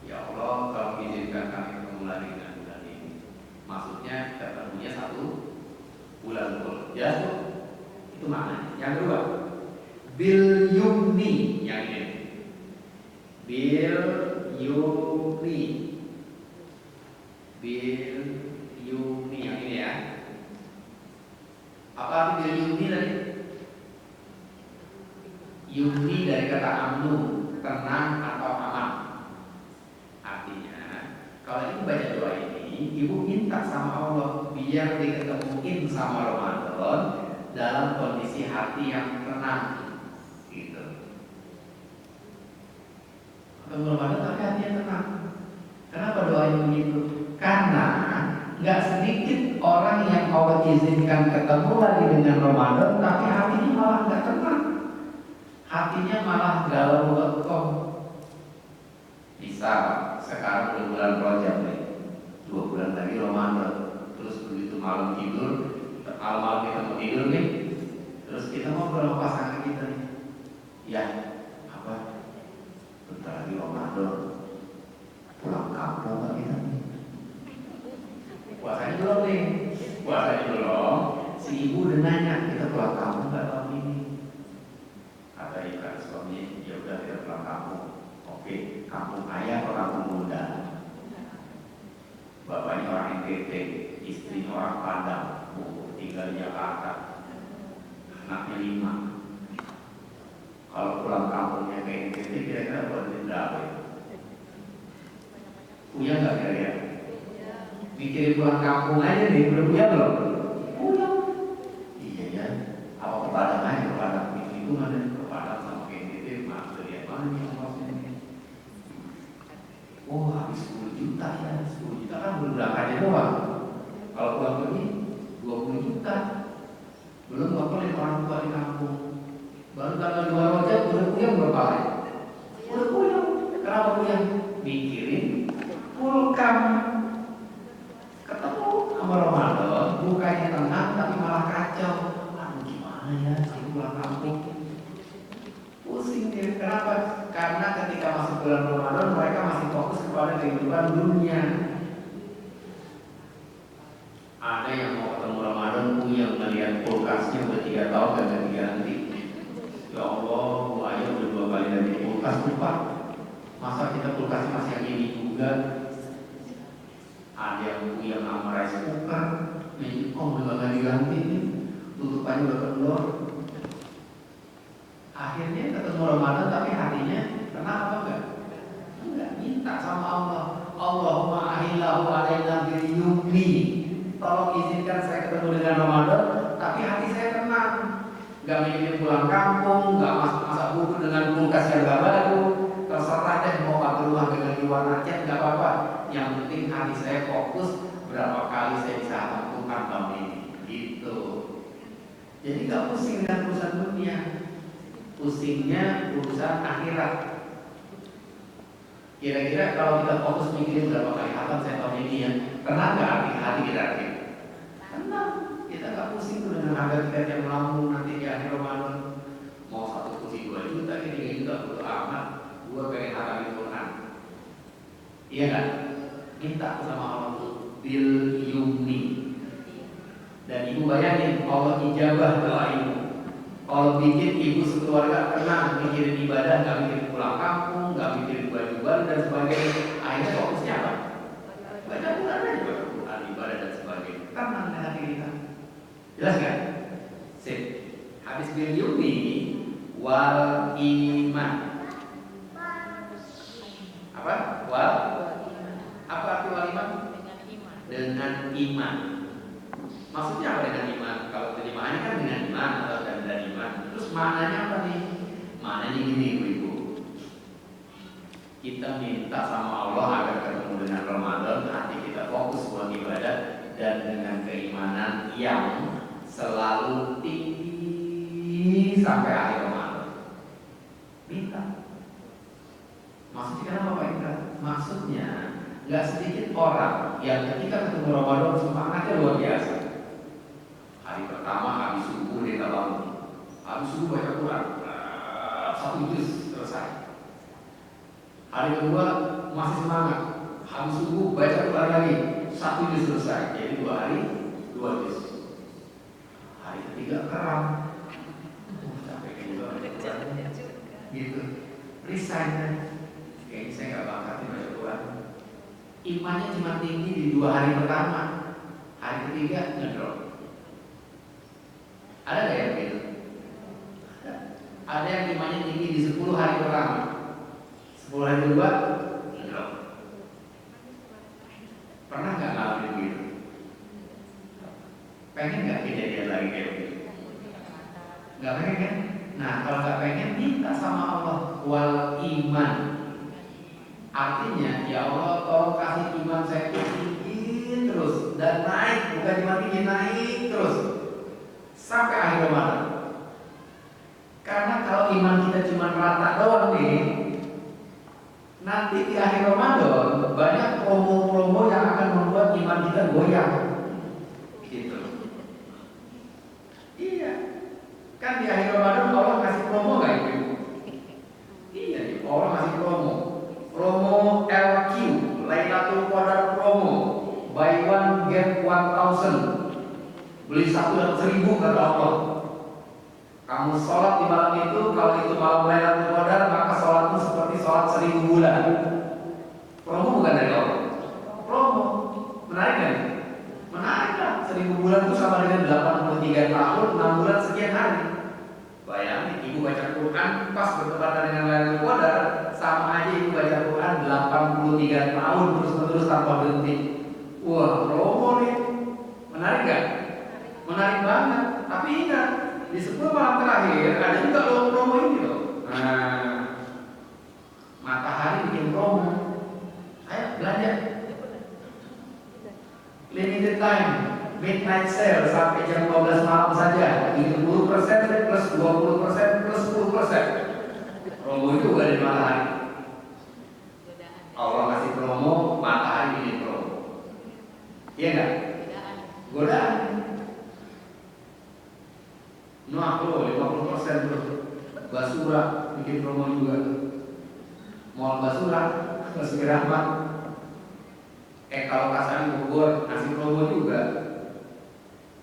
Ya Allah, kalau izinkan kami ketemu lagi dengan bulan ini. Maksudnya ketemunya 1 bulan full. Ya, itu maknanya. Yang kedua, bil yumni, yang ini. Bil yumni. bil yumni yang ini ya. Apa arti bil yumni tadi? Yumni dari kata amnu, tenang atau aman. Artinya, kalau ibu baca doa ini, ibu minta sama Allah biar diketemuin sama Ramadan dalam kondisi hati yang tenang, gitu. Ketemu Ramadan tapi hatinya tenang. Kenapa doanya begitu? Karena nggak sedikit orang yang Allah izinkan ketemu lagi dengan Ramadan, tapi hatinya malah nggak tenang. Hatinya malah galau lekom. Misal sekarang udah bulan Rajab nih, 2 bulan lagi Ramadan. Terus begitu malam tidur, malam kita mau tidur nih, terus kita ngobrol sama pasangan kita nih. Ya, apa? Bentar lagi Ramadan, pulang kampung nggak kita nih? Puasanya belum nih, puasanya belum. Si ibu udah nanya, kita pulang kampung nggak tahun ini? Kata ibu suami, ya udah kita pulang kampung. Oke, kampung ayah atau kampung bunda? Bapaknya orang NTT, istrinya orang Padang, tinggal di Jakarta, anaknya 5. Kalau pulang kampungnya ke NTT kira-kira buat duit berapa ya? Punya nggak kira-kira? Mikirin pulang kampung aja nih, belum punya belum? Punya. Iya ya, apa ke Padang aja, ke Padang itu mana? Ke Padang sama ke NTT, maaf lihat mana nih maksudnya? Oh habis 10 juta ya, 10 juta kan belum berangkatnya doang. Kalau pulang pergi 20 juta. Belum ngapalin orang tua di kampung. Baru tanggal 2 Rajab udah puyeng berapa hari? Udah puyeng. Kenapa puyeng? Mikirin pulkam. Ketemu sama Ramadan, bukannya tenang tapi malah kacau. Aduh gimana ya, saya pulang kampung. Pusing dia. Kenapa? Karena ketika masuk bulan Ramadan mereka masih fokus kepada kehidupan dunia. Ada yang mau ketemu Ramadan yang melihat kulkasnya udah 3 tahun gak ganti-ganti. Ya Allah, Bu Ayah udah 2 kali ganti kulkas lupa. Masa kita kulkasnya masih yang ini juga? Ada yang sama rice cooker, ini udah gak ganti-ganti nih, tutupannya udah kendor. Akhirnya ketemu Ramadan tapi hatinya tenang apa enggak? Enggak, minta sama Allah. Allahumma ahillahu alaina bil yumni. Tolong izinkan saya ketemu dengan Ramadan tapi hati saya tenang. Enggak mikirin pulang kampung, enggak masak buku dengan kulkas yang enggak baru. Terserah deh mau pakai rumah dengan di warna cat enggak apa-apa. Yang penting hati saya fokus berapa kali saya bisa lakukan tahun ini. Gitu. Jadi enggak pusing dengan urusan dunia. Pusingnya urusan akhirat. Kira-kira kalau kita fokus mikirin berapa kali hatam saya tahun ini ya, tenang nggak hati kita? Tenang. Kita nggak pusing tuh dengan harga tiket yang melambung nanti di akhir Ramadan. Mau 1 kursi 2 juta, 3 juta, bodo amat. Gua pengen hatam di Quran. Iya kan? Minta sama Allah tuh bil yumni. Dan ibu bayangin Allah ijabah doa ibu. Kalau bikin ibu sekeluarga tenang, mikirin ibadah, nggak mikirin pulang kampung, nggak mikirin baju baru dan sebagainya. Akhirnya fokusnya apa? Baca Quran aja, baca Quran, ibadah dan sebagainya. Tenang di hati kita. Jelas kan? Sip. Habis bil yumni wal iman. Apa? Wal? Apa arti wal iman? Dengan iman. Maksudnya apa dengan iman? Kalau terjemahannya kan dengan iman atau dan iman. Terus maknanya apa nih? Maknanya gini ibu-ibu. Kita minta sama Allah agar ketemu dengan Ramadan, hati kita fokus buat ibadah dan dengan keimanan yang selalu tinggi sampai akhir Ramadan. Minta. Maksudnya kenapa Pak Indra? Maksudnya nggak sedikit orang yang ketika ketemu Ramadan semangatnya luar biasa. Hari pertama habis subuh dia bangun, habis subuh baca Quran, 1 juz selesai. Hari kedua masih semangat, habis subuh baca Quran lagi, 1 juz selesai. Jadi 2 hari 2 juz. Hari ketiga keram, capek juga baca Quran, gitu. Resign, kayaknya saya nggak bakat baca Quran. imannya cuma tinggi di 2 hari pertama, hari ketiga ngedrop. Ada nggak yang begitu? Ada yang imannya tinggi di 10 hari pertama, 10 hari kedua ngedrop. Pernah nggak ngalamin begitu? Pengen nggak kejadian lagi kayak begitu? Nggak pengen kan? Nah kalau nggak pengen, minta sama Allah wal iman. Artinya ya Allah tolong kasih iman saya tinggi terus dan naik, bukan cuma tinggi, naik terus sampai akhir Ramadan. Karena kalau iman kita cuma rata doang nih, nanti di akhir Ramadan banyak promo-promo yang akan membuat iman kita goyang. Gitu. Iya. Kan di akhir Ramadan Allah kasih promo nggak itu? Iya, Allah kasih promo. Promo LQ, Lailatul Qadar promo, buy one get 1,000. Beli 1 dapat 1.000 kata Allah. Kamu sholat di malam itu, kalau itu malam Lailatul Qadar, maka sholatmu seperti sholat 1.000 bulan. Promo bukan dari Allah. Promo, menarik kan? Menarik lah. 1.000 bulan itu sama dengan 83 tahun, 6 bulan sekian hari. Bayangin, ibu baca Quran pas bertepatan dengan Lailatul Qadar, sama aja ibu baca Quran 83 tahun terus-menerus tanpa berhenti. Wah, promo nih. Menarik gak? Menarik banget. Tapi ingat, di 10 malam terakhir ada juga promo ini loh. Nah, matahari bikin promo. Ayo belanja. Limited time, midnight sale sampai jam 12 malam saja. 70% plus 20% plus 10%. Promo itu gak ada matahari. Allah kasih promo, matahari bikin promo. Iya gak? Godaan. Nah, 50% terus. Basura bikin promo juga. Mall Basura, Basuki Rahmat. Kalau Kasari Bogor ngasih promo juga.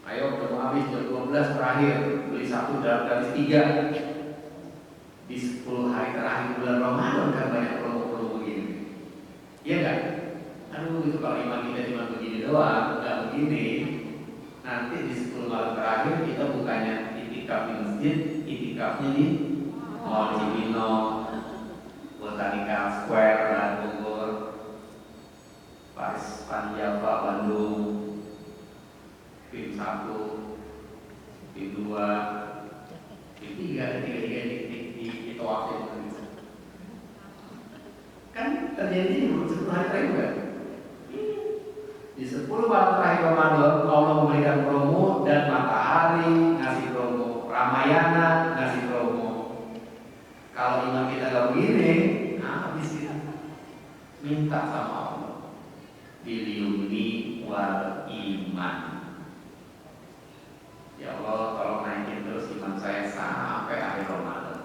Ayo ketemu habis jam 12 terakhir, beli 1 gratis 3. Di 10 hari terakhir bulan Ramadan kan banyak promo-promo begini. Iya kan? Aduh, itu kalau iman kita cuma begini doang, nggak begini. Nanti di 10 malam terakhir kita bukannya itikaf di masjid, itikafnya di Mall Cibinong, Botanical Square, dan Bogor, Paris, Panjava, Bandung, PIM 1, PIM 2, PIM 3, di Tawaf. Kan terjadi di 10 hari terakhir kan? Di 10 malam terakhir Ramadan Allah memberikan promo dan matahari ngasih promo, Ramayana ngasih promo. Kalau iman kita gak begini, habis kita minta sama Allah biliuni wal iman. Ya Allah tolong naikin terus iman saya sampai akhir Ramadan.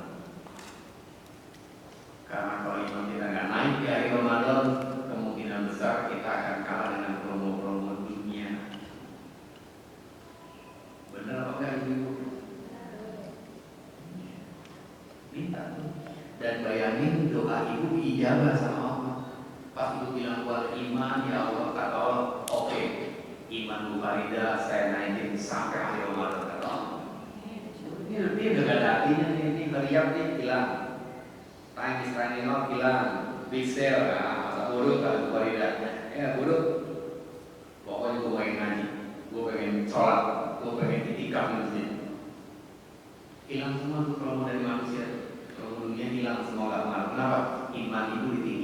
Karena kalau iman kita gak naik di akhir Ramadan, kemungkinan besar kita akan kalah dengan promo-promo dunia. Benar apa enggak ibu? Minta tuh. Dan bayangin doa ibu diijabah sama Allah. Pas ibu bilang buat iman, ya Allah kata Allah, oke, iman Bu Farida saya naikin sampai akhir Ramadan kata Allah. Ini udah gak ada artinya nih, ini meriam nih bilang. Time is running out bilang big sale, masa buruk kalau Bu Farida. Ya buruk, pokoknya gue pengen ngaji, gue pengen sholat, gue pengen itikaf di masjid. Hilang semua tuh promo dari manusia, promo dunia hilang semua gak kemana. Kenapa? Iman ibu ditinggal.